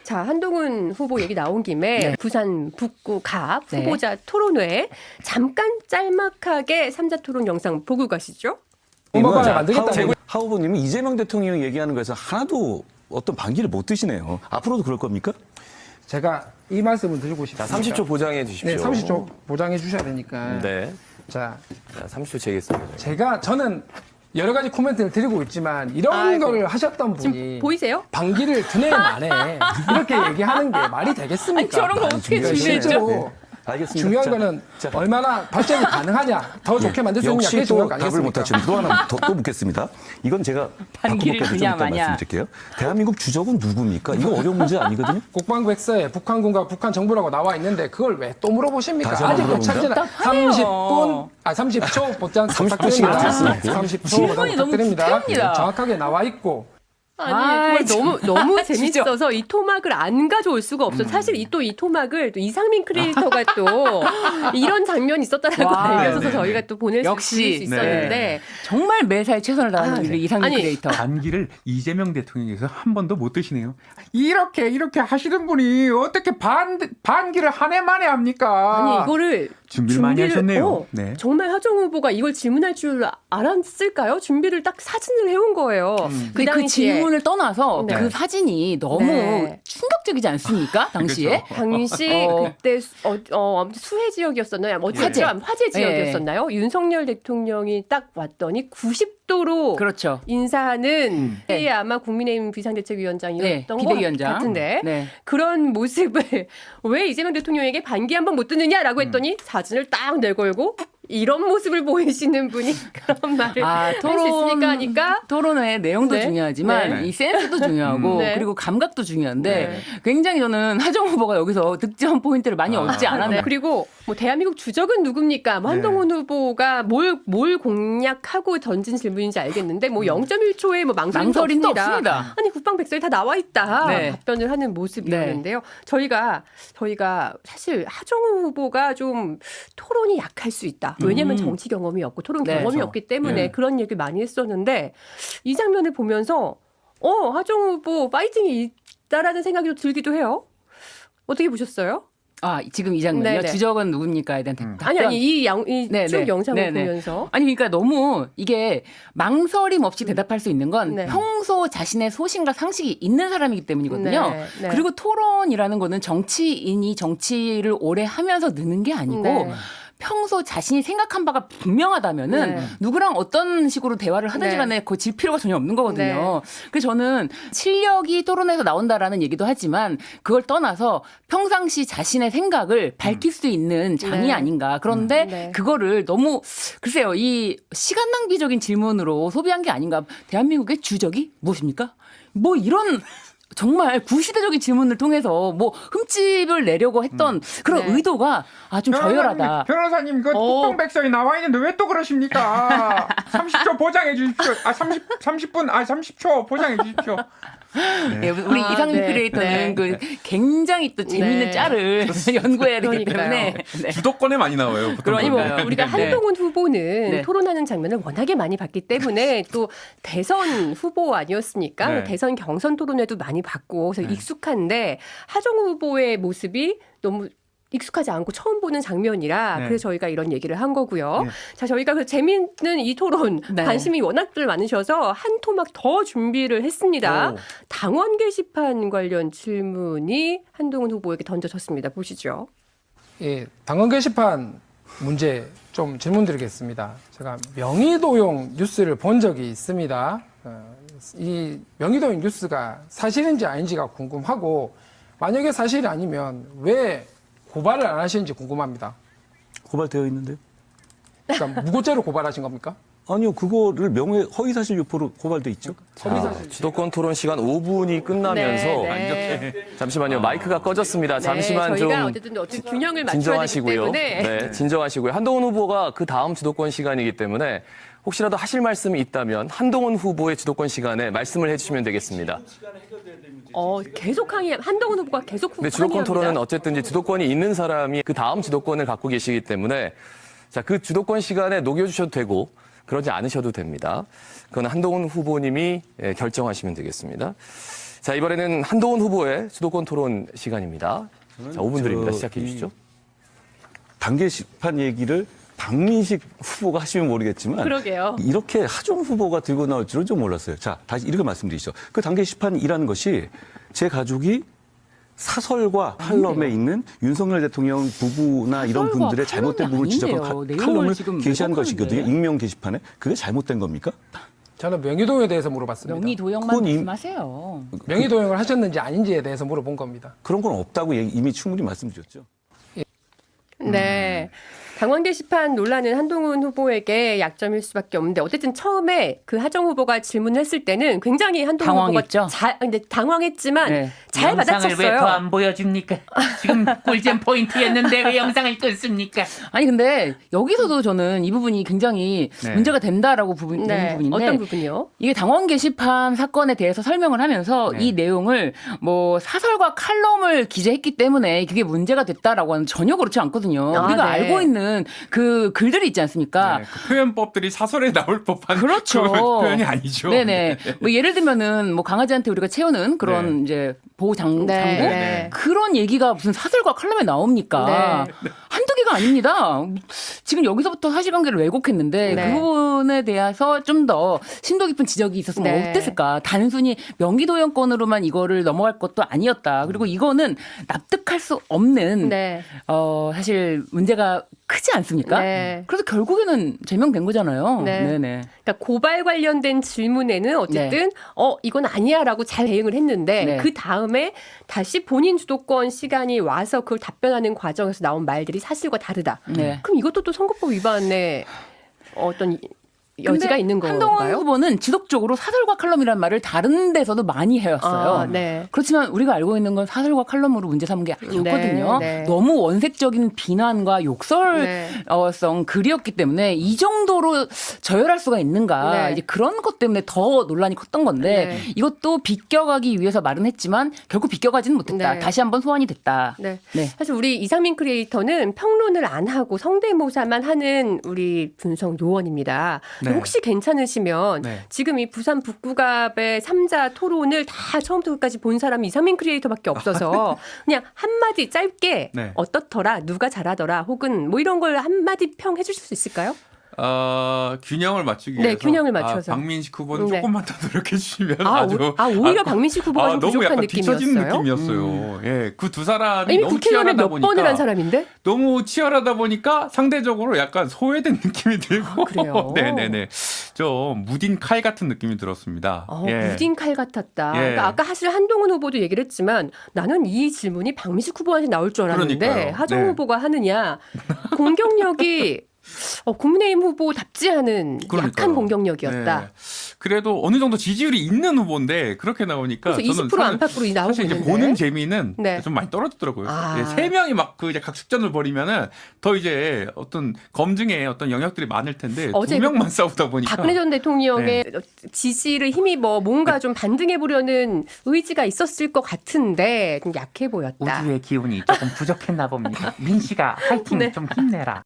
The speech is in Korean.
자, 한동훈 후보 얘기 나온 김에 네. 부산 북구 갑 네. 후보자 토론회 잠깐 짤막하게 3자 토론 영상 보고 가시죠. 자, 만들겠다고. 하 후보님은 이재명 대통령이 얘기하는 거에서 하나도 어떤 반기를 못 드시네요. 앞으로도 그럴 겁니까? 제가 이 말씀을 드리고 자, 싶습니다. 30초 보장해 주십시오. 네, 30초 보장해 주셔야 되니까. 네. 자, 자, 30초 재겠습니다. 저는 여러 가지 코멘트를 드리고 있지만 이런 아이고. 걸 하셨던 지금 분이 보이세요? 반기를 두뇌 만에 이렇게 얘기하는 게 말이 되겠습니까? 아니, 저런 거 어떻게 그러니까 준비했죠? 실제로 알겠습니다. 중요한 자, 거는 자. 얼마나 발전이 가능하냐, 더 좋게 만들 수 있느냐, 그게 역시 중요한 또 거 답을 못 아니겠습니까? 하시면 또 하나 또 묻겠습니다. 이건 제가 반기를 바꿔볼게요. 좀 두냐, 이따 마냐. 말씀드릴게요. 대한민국 주적은 누굽니까? 이거 어려운 문제 아니거든요. 국방부 엑서에 북한군과 북한 정부라고 나와 있는데 그걸 왜 또 물어보십니까? 다시 한번 아직도 물어봅니다. 참지는 30분, 보장 30초 씩은 안 됐습니다. 30초 질문이 너무 부탁드립니다. 구태합니다. 정확하게 나와 있고. 아니, 정말 너무 진짜. 재밌어서 이 토막을 안 가져올 수가 없어. 사실 이 토막을 또 이상민 크리에이터가 또 이런 장면이 있었다라고 와, 알려줘서 네네. 저희가 또 보낼 역시. 수 있었는데 정말 매사에 최선을 다하는 우리 이상민 아니, 크리에이터. 반기를 이재명 대통령께서 한 번도 못 드시네요. 이렇게 하시는 분이 어떻게 반기를 한 해 만에 합니까? 아니 이거를 준비를 많이 하셨네요. 네. 정말 하정 후보가 이걸 질문할 줄 알았을까요? 준비를 딱 사진을 해온 거예요. 근데 그 당시에. 질문을 떠나서 네. 그 사진이 너무 네. 충격적이지 않습니까? 당시에? 당시 그때 아무튼 수해 지역이었었나요? 화재 지역이었었나요? 윤석열 대통령이 딱 왔더니 90도로 그렇죠. 인사하는 그때 아마 국민의힘 비상대책위원장이었던 네, 것 비대위원장. 같은데 네. 그런 모습을 왜 이재명 대통령에게 반기 한 번 못 듣느냐라고 했더니 사진을 딱 내걸고 이런 모습을 보이시는 분이 그런 말을 할 수 있으니까 하니까 토론의 내용도 네. 중요하지만 네. 이 센스도 중요하고 네. 그리고 감각도 중요한데 네. 굉장히 저는 하정 후보가 여기서 득점 포인트를 많이 얻지 않았나. 네. 그리고 뭐 대한민국 주적은 누굽니까? 뭐 한동훈 후보가 뭘 공략하고 던진 질문인지 알겠는데 뭐 0.1초의 뭐 망설임도 없습니다. 없습니다. 아니 국방 백설이 다 나와 있다. 네. 답변을 하는 모습이었는데요. 저희가 사실 하정우 후보가 좀 토론이 약할 수 있다. 왜냐하면 정치 경험이 없고 토론 네, 경험이 그렇죠. 없기 때문에 네. 그런 얘기를 많이 했었는데 이 장면을 보면서 하정우 후보 파이팅이 있다라는 생각이 좀 들기도 해요. 어떻게 보셨어요? 아, 지금 이 장면이요. 네네. 주적은 누굽니까에 대한 답변. 아니 이 네네. 쭉 영상을 네네. 보면서 아니 그러니까 너무 이게 망설임 없이 대답할 수 있는 건 네. 평소 자신의 소신과 상식이 있는 사람이기 때문이거든요. 네, 네. 그리고 토론이라는 거는 정치인이 정치를 오래 하면서 느는 게 아니고 네. 평소 자신이 생각한 바가 분명하다면은 네. 누구랑 어떤 식으로 대화를 하든지 네. 간에 그거 질 필요가 전혀 없는 거거든요. 그래서 저는 실력이 토론에서 나온다라는 얘기도 하지만 그걸 떠나서 평상시 자신의 생각을 밝힐 수 있는 장이 네. 아닌가. 그런데 네. 그거를 너무 글쎄요. 이 시간 낭비적인 질문으로 소비한 게 아닌가. 대한민국의 주적이 무엇입니까? 뭐 이런 정말 구시대적인 질문을 통해서 뭐 흠집을 내려고 했던 그런 네. 의도가 좀 저열하다. 변호사님, 그 국방백서에 나와 있는데 왜 또 그러십니까? 30초 보장해 주십시오. 30분, 30초 보장해 주십시오. 예, 우리 이상민 네. 크리에이터는 네. 그 굉장히 또 재밌는 네. 짤을 연구해야 되기 그러니까요. 때문에. 네. 주도권에 많이 나와요. 보통 아니 뭐 그러니까요. 우리가 네. 한동훈 후보는 네. 토론하는 장면을 워낙에 많이 봤기 때문에 또 대선 후보 아니었습니까? 네. 대선 경선 토론회도 많이 봤고 그래서 익숙한데 하정우 후보의 모습이 너무 익숙하지 않고 처음 보는 장면이라 네. 그래서 저희가 이런 얘기를 한 거고요. 네. 자, 저희가 그 재미있는 이 토론 네. 관심이 워낙들 많으셔서 한 토막 더 준비를 했습니다. 오. 당원 게시판 관련 질문이 한동훈 후보에게 던져졌습니다. 보시죠. 예, 당원 게시판 문제 좀 질문드리겠습니다. 제가 명의도용 뉴스를 본 적이 있습니다. 이 명의도용 뉴스가 사실인지 아닌지가 궁금하고 만약에 사실이 아니면 왜 고발을 안 하시는지 궁금합니다. 고발되어 있는데요. 그러니까 무고죄로 고발하신 겁니까? 아니요, 그거를 명예 허위사실 유포로 고발돼 있죠. 주도권 토론 시간 5분이 끝나면서 네. 잠시만요. 마이크가 꺼졌습니다. 잠시만 저희가 좀 어쨌든 균형을 맞춰야 되기 진정하시고요. 때문에 네, 진정하시고요. 한동훈 후보가 그 다음 주도권 시간이기 때문에 혹시라도 하실 말씀이 있다면 한동훈 후보의 주도권 시간에 말씀을 해주시면 되겠습니다. 계속 한동훈 후보가 계속 근데 주도권 항의합니다. 토론은 어쨌든 이제 주도권이 있는 사람이 그 다음 주도권을 갖고 계시기 때문에 자, 그 주도권 시간에 녹여주셔도 되고 그러지 않으셔도 됩니다. 그건 한동훈 후보님이 결정하시면 되겠습니다. 자, 이번에는 한동훈 후보의 주도권 토론 시간입니다. 자, 5분 드립니다. 시작해 주시죠. 단계 시판 얘기를 박민식 후보가 하시면 모르겠지만 그러게요. 이렇게 하종 후보가 들고 나올 줄은 좀 몰랐어요. 자, 다시 이렇게 말씀드리죠. 그 단계 시판이라는 것이 제 가족이 사설과 칼럼에 있는 윤석열 대통령 부부나 이런 사설과 분들의 잘못된 칼럼이 부분을 지적한 아니네요. 내용을 칼럼을 지금 게시한 것이거든요. 왜곡하는데. 익명 게시판에. 그게 잘못된 겁니까? 저는 명의도용에 대해서 물어봤습니다. 명의도용만 그건 말씀하세요. 명의도용을 하셨는지 아닌지에 대해서 물어본 겁니다. 그런 건 없다고 이미 충분히 말씀드렸죠. 네. 당원 게시판 논란은 한동훈 후보에게 약점일 수밖에 없는데 어쨌든 처음에 그 하정 후보가 질문을 했을 때는 굉장히 한동훈 당황했죠? 후보가 근데 당황했지만 네. 잘 영상을 왜 더 받아쳤어요. 안 보여줍니까? 지금 꿀잼 포인트였는데 왜 영상을 끊습니까? 아니 근데 여기서도 저는 이 부분이 굉장히 네. 문제가 된다라고 되는 네. 부분인데 어떤 부분이요? 이게 당원 게시판 사건에 대해서 설명을 하면서 네. 이 내용을 뭐 사설과 칼럼을 기재했기 때문에 그게 문제가 됐다라고 하는 전혀 그렇지 않거든요. 아, 우리가 네. 알고 있는 그 글들이 있지 않습니까? 네, 그 표현법들이 사설에 나올 법한 그렇죠. 그 표현이 아니죠. 네네. 뭐 예를 들면은 뭐 강아지한테 우리가 채우는 그런 네. 이제 보호 장구 네. 그런 얘기가 무슨 사설과 칼럼에 나옵니까? 네. 한두 개가 아닙니다. 지금 여기서부터 사실관계를 왜곡했는데 네. 그 부분에 대해서 좀 더 심도 깊은 지적이 있었으면 네. 어땠을까? 단순히 명기도용권으로만 이거를 넘어갈 것도 아니었다. 그리고 이거는 납득할 수 없는 네. 사실 문제가 크지 않습니까? 네. 그래서 결국에는 제명된 거잖아요. 네. 네네. 그러니까 고발 관련된 질문에는 어쨌든 이건 아니야라고 잘 대응을 했는데 네. 그 다음에 다시 본인 주도권 시간이 와서 그걸 답변하는 과정에서 나온 말들이 사실과 다르다. 네. 그럼 이것도 또 선거법 위반의 어떤 여지가 근데 있는 한동훈 건가요? 후보는 지속적으로 사설과 칼럼이라는 말을 다른 데서도 많이 해왔어요. 아, 네. 그렇지만 우리가 알고 있는 건 사설과 칼럼으로 문제 삼은 게 아니었거든요. 네, 네. 너무 원색적인 비난과 네. 욕설성 글이었기 때문에 이 정도로 저열할 수가 있는가. 네. 이제 그런 것 때문에 더 논란이 컸던 건데 네. 이것도 비껴가기 위해서 말은 했지만 결국 비껴가지는 못했다. 네. 다시 한번 소환이 됐다. 네. 네. 사실 우리 이상민 크리에이터는 평론을 안 하고 성대모사만 하는 우리 분석 요원입니다. 네. 혹시 괜찮으시면 네. 지금 이 부산 북구갑의 3자 토론을 다 처음부터 끝까지 본 사람이 이상민 크리에이터밖에 없어서 그냥 한마디 짧게 네. 어떻더라, 누가 잘하더라 혹은 뭐 이런 걸 한마디 평 해주실 수 있을까요? 균형을 맞추기 네, 위해서 균형을 맞춰서. 박민식 후보는 네. 조금만 더 노력해 주시면 오히려 박민식 후보가 좀 너무 부족한 약간 뒤처진 느낌이었어요. 느낌이었어요. 예, 그 두 사람이 이미 너무 국회의원을 치열하다 몇 번을 한 보니까 사람인데? 너무 치열하다 보니까 상대적으로 약간 소외된 느낌이 들고 그래요? 네네네 좀 무딘 칼 같은 느낌이 들었습니다. 예. 무딘 칼 같았다. 예. 그러니까 아까 사실 한동훈 후보도 얘기를 했지만 나는 이 질문이 박민식 후보한테 나올 줄 알았는데 그러니까요. 하정 네. 후보가 하느냐 공격력이 국민의힘 후보답지 않은 그러니까요. 약한 공격력이었다. 네. 그래도 어느 정도 지지율이 있는 후보인데 그렇게 나오니까 그래서 20% 안팎으로 나오고 사실 이제 있는데. 보는 재미는 네. 좀 많이 떨어지더라고요. 아. 예, 세 명이 막 그 이제 각축전을 벌이면은 더 이제 어떤 검증의 어떤 영역들이 많을 텐데 어제 두 명만 싸우다 보니까 박근혜 전 대통령의 네. 지지를 힘입어 뭔가 좀 반등해 보려는 의지가 있었을 것 같은데 좀 약해 보였다. 우주의 기운이 조금 부족했나 봅니다. 민 씨가 화이팅 네. 좀 힘내라.